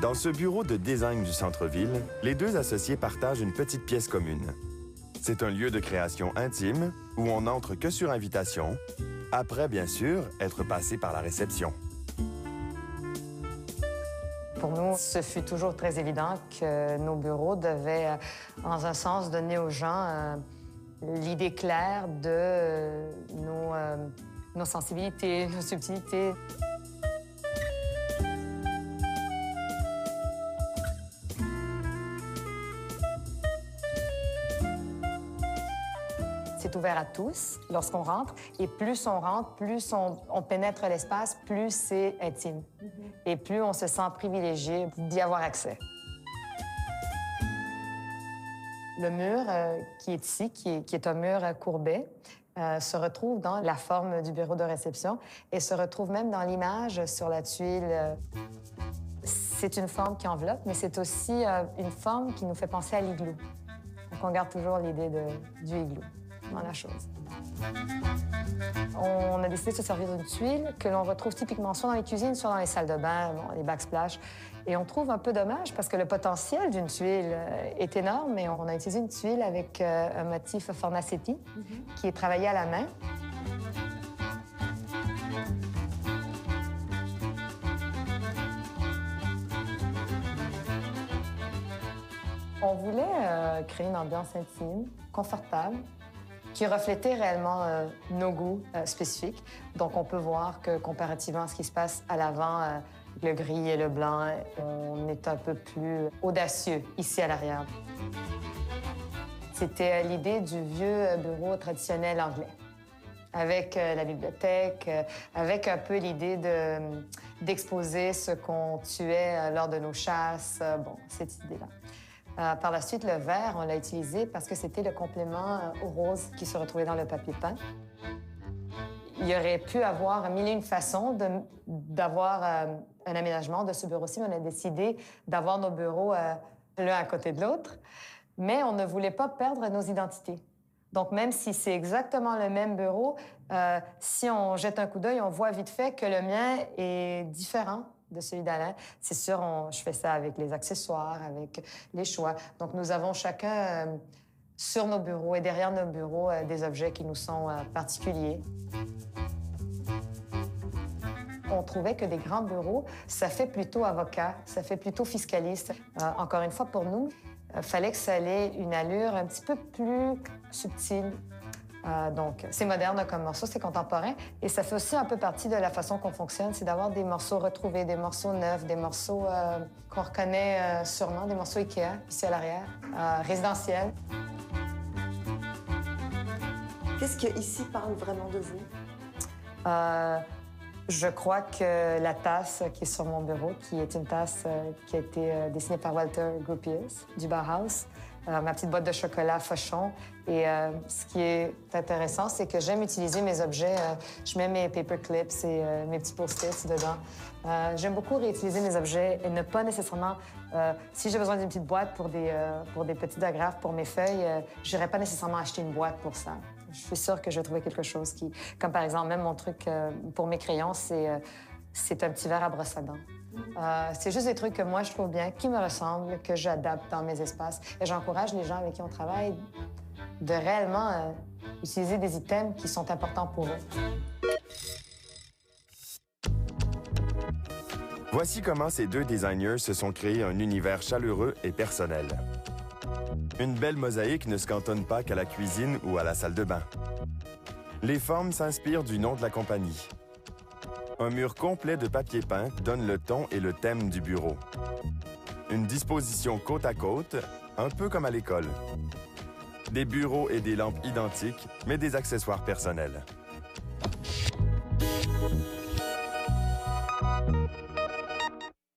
Dans ce bureau de design du centre-ville, les deux associés partagent une petite pièce commune. C'est un lieu de création intime où on n'entre que sur invitation, après, bien sûr, être passé par la réception. Pour nous, ce fut toujours très évident que nos bureaux devaient, dans un sens, donner aux gens l'idée claire de nos sensibilités, nos subtilités. C'est ouvert à tous lorsqu'on rentre. Et plus on rentre, plus on pénètre l'espace, plus c'est intime. Et plus on se sent privilégié d'y avoir accès. Le mur qui est ici, qui est un mur courbé, se retrouve dans la forme du bureau de réception et se retrouve même dans l'image sur la tuile. C'est une forme qui enveloppe, mais c'est aussi une forme qui nous fait penser à l'igloo. Donc on garde toujours l'idée du igloo dans la chose. On a décidé de se servir d'une tuile que l'on retrouve typiquement soit dans les cuisines, soit dans les salles de bain, les backsplash. Et on trouve un peu dommage parce que le potentiel d'une tuile est énorme, mais on a utilisé une tuile avec un motif Fornasetti qui est travaillé à la main. On voulait créer une ambiance intime, confortable, qui reflétait réellement nos goûts spécifiques. Donc, on peut voir que, comparativement à ce qui se passe à l'avant, le gris et le blanc, on est un peu plus audacieux ici à l'arrière. C'était l'idée du vieux bureau traditionnel anglais, avec la bibliothèque, avec un peu l'idée d'exposer ce qu'on tuait lors de nos chasses. Bon, cette idée-là. Par la suite, le vert, on l'a utilisé parce que c'était le complément au rose qui se retrouvait dans le papier peint. Il y aurait pu avoir mille et une façons d'avoir un aménagement de ce bureau-ci, mais on a décidé d'avoir nos bureaux l'un à côté de l'autre, mais on ne voulait pas perdre nos identités. Donc, même si c'est exactement le même bureau, si on jette un coup d'œil, on voit vite fait que le mien est différent de celui d'Alain. C'est sûr, je fais ça avec les accessoires, avec les choix. Donc, nous avons chacun sur nos bureaux et derrière nos bureaux des objets qui nous sont particuliers. On trouvait que des grands bureaux, ça fait plutôt avocat, ça fait plutôt fiscaliste. Encore une fois, pour nous, fallait que ça ait une allure un petit peu plus subtile. Donc, c'est moderne comme morceau, c'est contemporain. Et ça fait aussi un peu partie de la façon qu'on fonctionne, c'est d'avoir des morceaux retrouvés, des morceaux neufs, des morceaux qu'on reconnaît sûrement, des morceaux Ikea, ici à l'arrière, résidentiels. Qu'est-ce qui, ici, parle vraiment de vous? Je crois que la tasse qui est sur mon bureau, qui est une tasse qui a été dessinée par Walter Gropius du Bauhaus, ma petite boîte de chocolat Fauchon. Et ce qui est intéressant, c'est que j'aime utiliser mes objets. Je mets mes paperclips et mes petits post-its dedans. J'aime beaucoup réutiliser mes objets et ne pas nécessairement... si j'ai besoin d'une petite boîte pour des petits agrafes pour mes feuilles, je n'irai pas nécessairement acheter une boîte pour ça. Je suis sûre que je vais trouver quelque chose qui... Comme par exemple, même mon truc pour mes crayons, c'est un petit verre à brosse à dents. C'est juste des trucs que moi, je trouve bien, qui me ressemblent, que j'adapte dans mes espaces. Et j'encourage les gens avec qui on travaille de réellement utiliser des items qui sont importants pour eux. Voici comment ces deux designers se sont créés un univers chaleureux et personnel. Une belle mosaïque ne se cantonne pas qu'à la cuisine ou à la salle de bain. Les formes s'inspirent du nom de la compagnie. Un mur complet de papier peint donne le ton et le thème du bureau. Une disposition côte à côte, un peu comme à l'école. Des bureaux et des lampes identiques, mais des accessoires personnels.